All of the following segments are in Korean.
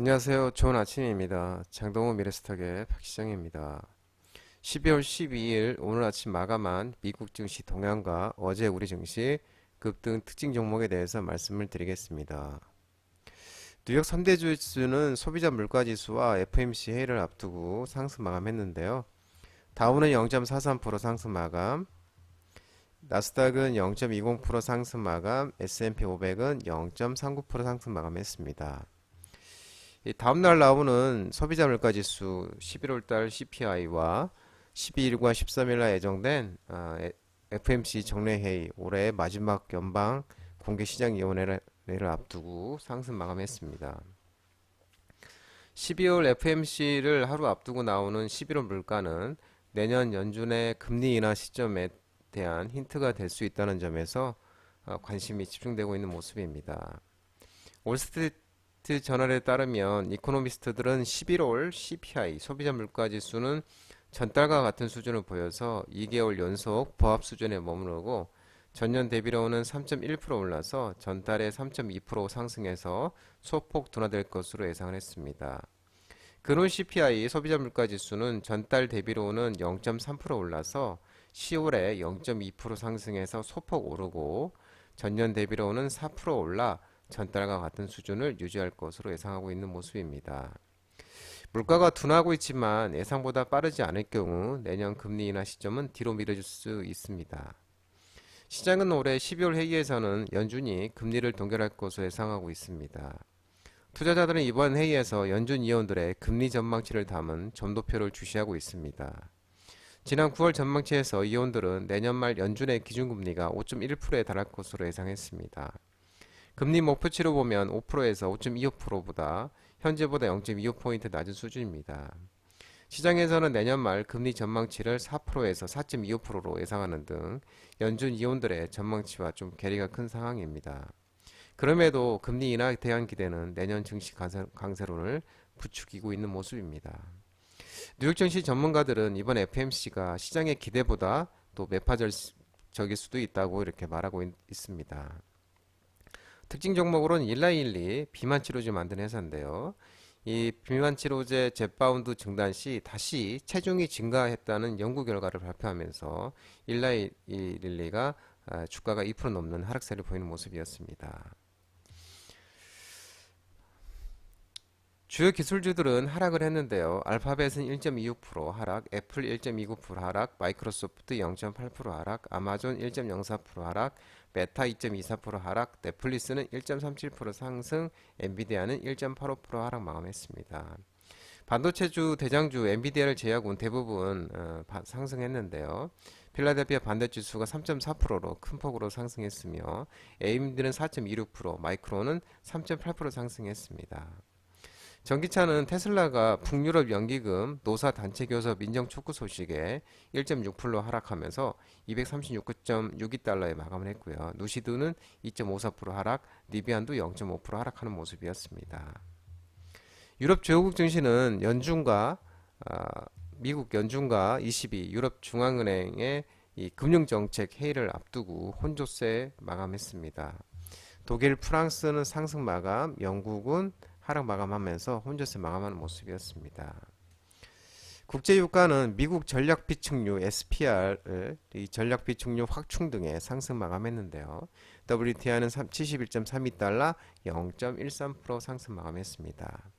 안녕하세요. 좋은 아침입니다. 장동호 미래스탁의 박시장입니다. 12월 12일 오늘 아침 마감한 미국 증시 동향과 어제 우리 증시 급등 특징 종목에 대해서 말씀을 드리겠습니다. 뉴욕 3대 주지수는 소비자 물가지수와 FOMC 회의를 앞두고 상승 마감했는데요. 다우는 0.43% 상승 마감, 나스닥은 0.20% 상승 마감, S&P 500은 0.39% 상승 마감했습니다. 이 다음날 나오는 소비자 물가지수 11월달 CPI와 12일과 13일날 예정된 FMC 정례회의 올해 마지막 연방 공개시장위원회를 앞두고 상승 마감했습니다. 12월 FMC를 하루 앞두고 나오는 11월 물가는 내년 연준의 금리 인하 시점에 대한 힌트가 될 수 있다는 점에서 관심이 집중되고 있는 모습입니다. 월스트리트 저널에 따르면 이코노미스트들은 11월 CPI 소비자 물가 지수는 전달과 같은 수준을 보여서 2개월 연속 보합 수준에 머무르고 전년 대비로는 3.1% 올라서 전달에 3.2% 상승해서 소폭 둔화될 것으로 예상을 했습니다. 근원 CPI 소비자 물가 지수는 전달 대비로는 0.3% 올라서 10월에 0.2% 상승해서 소폭 오르고 전년 대비로는 4% 올라 전달과 같은 수준을 유지할 것으로 예상하고 있는 모습입니다. 물가가 둔화하고 있지만 예상보다 빠르지 않을 경우 내년 금리 인하 시점은 뒤로 미뤄질 수 있습니다. 시장은 올해 12월 회의에서는 연준이 금리를 동결할 것으로 예상하고 있습니다. 투자자들은 이번 회의에서 연준 위원들의 금리 전망치를 담은 점도표를 주시하고 있습니다. 지난 9월 전망치에서 위원들은 내년 말 연준의 기준금리가 5.1%에 달할 것으로 예상했습니다. 금리 목표치로 보면 5%에서 5.25%보다 현재보다 0.25포인트 낮은 수준입니다. 시장에서는 내년 말 금리 전망치를 4%에서 4.25%로 예상하는 등 연준 위원들의 전망치와 좀 괴리가 큰 상황입니다. 그럼에도 금리 인하에 대한 기대는 내년 증시 강세론을 부추기고 있는 모습입니다. 뉴욕 증시 전문가들은 이번 FMC가 시장의 기대보다 또 매파적일 수도 있다고 이렇게 말하고 있습니다. 특징 종목으로는 일라일리 비만 치료제 만든 회사인데요. 이 비만 치료제 젯바운드 증단 시 다시 체중이 증가했다는 연구 결과를 발표하면서 일라일리가 주가가 2% 넘는 하락세를 보이는 모습이었습니다. 주요 기술주들은 하락을 했는데요. 알파벳은 1.26% 하락, 애플 1.29% 하락, 마이크로소프트 0.8% 하락, 아마존 1.04% 하락, 메타 2.24% 하락, 넷플릭스는 1.37% 상승, 엔비디아는 1.85% 하락 마감했습니다. 반도체주 대장주 엔비디아를 제외하고는 대부분 상승했는데요. 필라델피아 반도체지수가 3.4%로 큰 폭으로 상승했으며 AMD는 4.26%, 마이크론은 3.8% 상승했습니다. 전기차는 테슬라가 북유럽 연기금 노사 단체 교섭 인정 촉구 소식에 1.6% 하락하면서 236.62달러에 마감을 했고요. 누시드는 2.54% 하락, 리비안도 0.5% 하락하는 모습이었습니다. 유럽 주요국 증시는 미국 연준과 ECB 유럽 중앙은행의 이 금융정책 회의를 앞두고 혼조세 마감했습니다. 독일, 프랑스는 상승 마감, 영국은 하락 마감하면서 혼조세 마감하는 모습이었습니다. 국제유가는 미국 전략비축류 SPR, 이 전략비축류 확충 등의 상승 마감했는데요. WTI는 71.32달러 0.13% 상승 마감했습니다.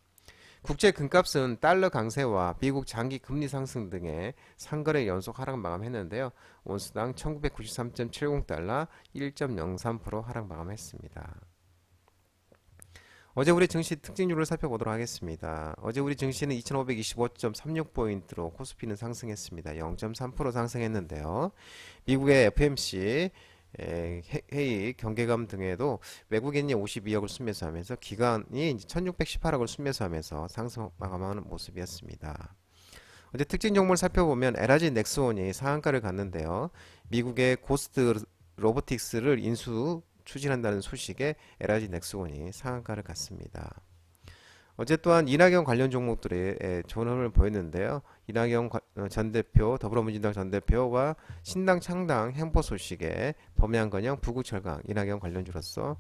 국제 금값은 달러 강세와 미국 장기 금리 상승 등의 상거래 연속 하락 마감했는데요. 온스당 1993.70달러 1.03% 하락 마감했습니다. 어제 우리 증시 특징주를 살펴보도록 하겠습니다. 어제 우리 증시는 2525.36포인트로 코스피는 상승했습니다. 0.3% 상승했는데요. 미국의 FMC 회의 경계감 등에도 외국인이 52억을 순매수하면서 기관이 1618억을 순매수하면서 상승 마감하는 모습이었습니다. 어제 특징 종목을 살펴보면 에라지 넥스원이 상한가를 갔는데요. 미국의 고스트 로보틱스를 인수 추진한다는 소식에 에라지 넥스원이 상한가를 갔습니다. 어제 또한 이낙연 관련 종목들이 좋은 흐름을 보였는데요. 전 대표, 더불어민주당 전 대표와 신당 창당 행보 소식에 범양건영, 부구철강, 이낙연 관련주로서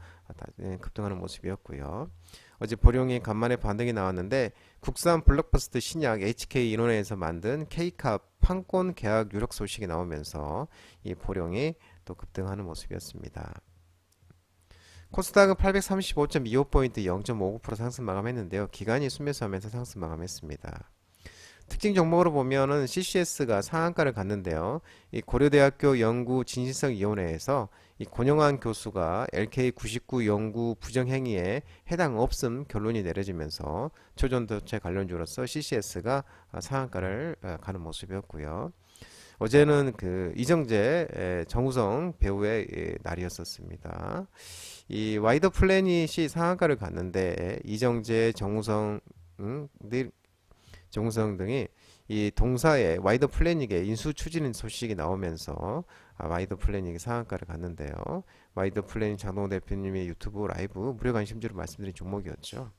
급등하는 모습이었고요. 어제 보령이 간만에 반등이 나왔는데 국산 블록버스터 신약 HK 인원에서 만든 K캅 판권 계약 유력 소식이 나오면서 이 보령이 또 급등하는 모습이었습니다. 코스닥은 835.25포인트 0.59% 상승 마감했는데요. 기관이 순매수하면서 상승 마감했습니다. 특징 종목으로 보면은 CCS가 상한가를 갔는데요. 이 고려대학교 연구진실성위원회에서 이 권영환 교수가 LK99 연구 부정행위에 해당 없음 결론이 내려지면서 초전도체 관련주로서 CCS가 상한가를 가는 모습이었고요. 어제는 그 이정재, 정우성 배우의 날이었었습니다. 이 와이더 플래닛이 상한가를 갔는데 이정재, 정우성 등이 이 동사의 와이더 플래닛의 인수 추진 소식이 나오면서 와이더 플래닛이 상한가를 갔는데요. 와이더 플래닛 장동호 대표님의 유튜브 라이브 무료 관심주로 말씀드린 종목이었죠.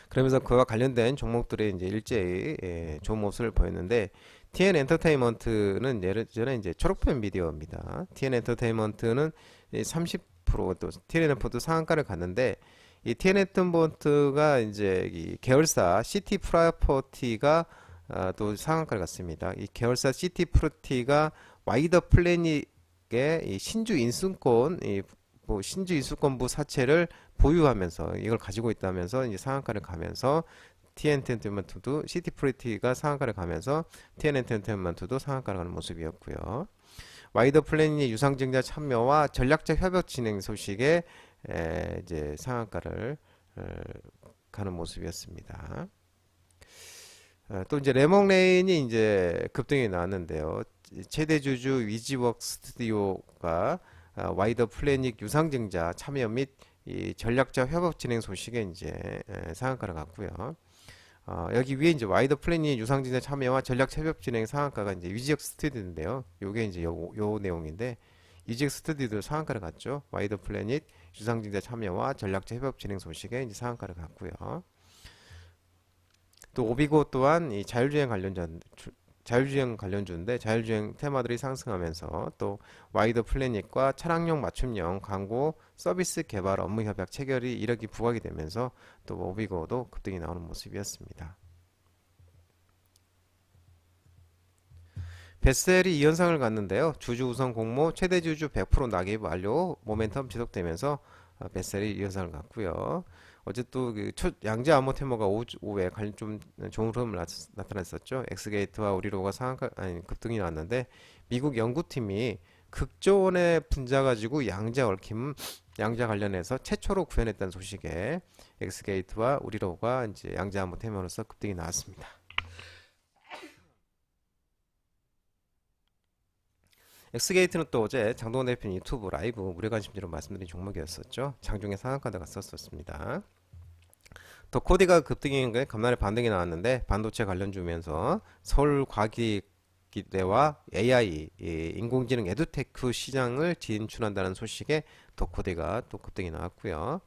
그러면서 그와 관련된 종목들이 이제 일제히 좋은 모습을 보였는데 TN 엔터테인먼트는 예전에 이제 초록펜 미디어입니다. TN 엔터테인먼트는 30%또 TN 엔터도 상한가를 갔는데 이 TN 엔터테인먼트가 이제 이 계열사 시티 프로퍼티가 또 상한가를 갔습니다. 이 계열사 시티 프로퍼티가 와이더 플래닛의 이 신주 인수권부 사채를 보유하면서 이걸 가지고 있다면서 이제 상한가를 가면서 TN 엔터테인먼트도 시티 프로퍼티가 상한가를 가면서 TN 엔터테인먼트도 상한가를 가는 모습이었고요. 와이더 플래닛 유상증자 참여와 전략적 협업 진행 소식에 이제 상한가를 가는 모습이었습니다. 또 이제 레몬레인이 이제 급등이 나왔는데요. 최대 주주 위지웍 스튜디오가 와이더 플래닛 유상증자 참여 및 이 전략적 협업 진행 소식에 이제 상한가를 갔고요. 여기 위에 이제 와이더 플래닛 유상증자 참여와 전략 협업 진행 상한가가 이제 위지웍 스튜디오인데요. 요게 이제 요 내용인데 위지웍 스튜디오도 상한가를 갔죠. 와이더 플래닛 유상증자 참여와 전략적 협업 진행 소식에 이제 상한가를 갔고요. 또 오비고 또한 이 자율주행 관련주인데 자율주행 테마들이 상승하면서 또 와이더 플래닛과 차량용 맞춤형 광고 서비스 개발 업무 협약 체결이 이력이 부각이 되면서 또 오비고도 급등이 나오는 모습이었습니다. 베셀이 2연상을 갔는데요. 주주 우선 공모 최대 주주 100% 낙입 완료 모멘텀 지속되면서 베셀이 2연상을 갔고요. 어제 또 그 양재 암호테머가 오후에 좀 좋은 흐름을 나타냈었죠. 엑스게이트와 우리로가 급등이 나왔는데 미국 연구팀이 극조원의 분자 가지고 양자 얽힘 양자 관련해서 최초로 구현했다는 소식에 엑스게이트와 우리로가 이제 양재 암호테머로서 급등이 나왔습니다. 엑스게이트는 또 어제 장동원 대표님 유튜브 라이브 무료 관심주로 말씀드린 종목이었었죠. 장중에 상한가가 갔었습니다. 더 코디가 급등인 게 간만에 반등이 나왔는데 반도체 관련주면서 서울과기대와 AI 인공지능 에듀테크 시장을 진출한다는 소식에 더 코디가 또 급등이 나왔고요.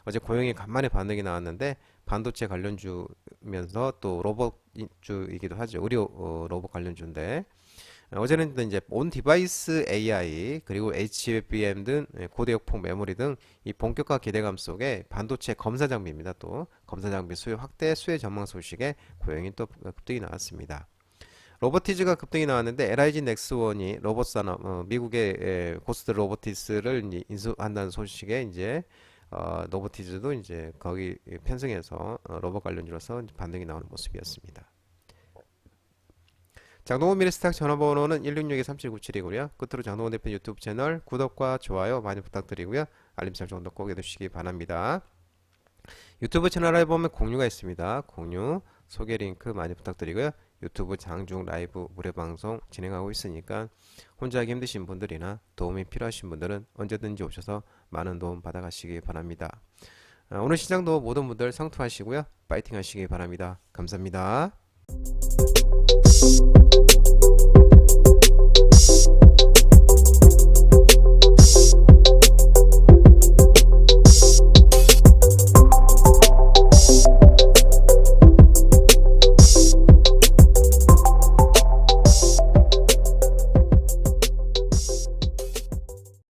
어제 고영이 간만에 반등이 나왔는데 반도체 관련주면서 또 로봇주이기도 하죠. 의료 로봇 관련주인데 어제는 이제 온 디바이스 AI 그리고 HBM 등 고대역폭 메모리 등 이 본격화 기대감 속에 반도체 검사 장비입니다. 또 검사 장비 수요 확대 수혜 전망 소식에 고영이 또 급등이 나왔습니다. 로보티즈가 급등이 나왔는데 LIG 넥스원이 로봇 산업 미국의 고스트 로보티스를 인수한다는 소식에 이제 로보티즈도 이제 거기 편승해서 로봇 관련주로서 반등이 나오는 모습이었습니다. 장동원 미래스탁 전화번호는 166-3797이고요. 끝으로 장동원 대표 유튜브 채널 구독과 좋아요 많이 부탁드리고요. 알림 설정도 꼭 해두시기 바랍니다. 유튜브 채널에 보면 공유가 있습니다. 공유, 소개 링크 많이 부탁드리고요. 유튜브 장중 라이브 무료 방송 진행하고 있으니까 혼자 하기 힘드신 분들이나 도움이 필요하신 분들은 언제든지 오셔서 많은 도움 받아가시기 바랍니다. 오늘 시장도 모든 분들 성투하시고요. 파이팅 하시기 바랍니다. 감사합니다.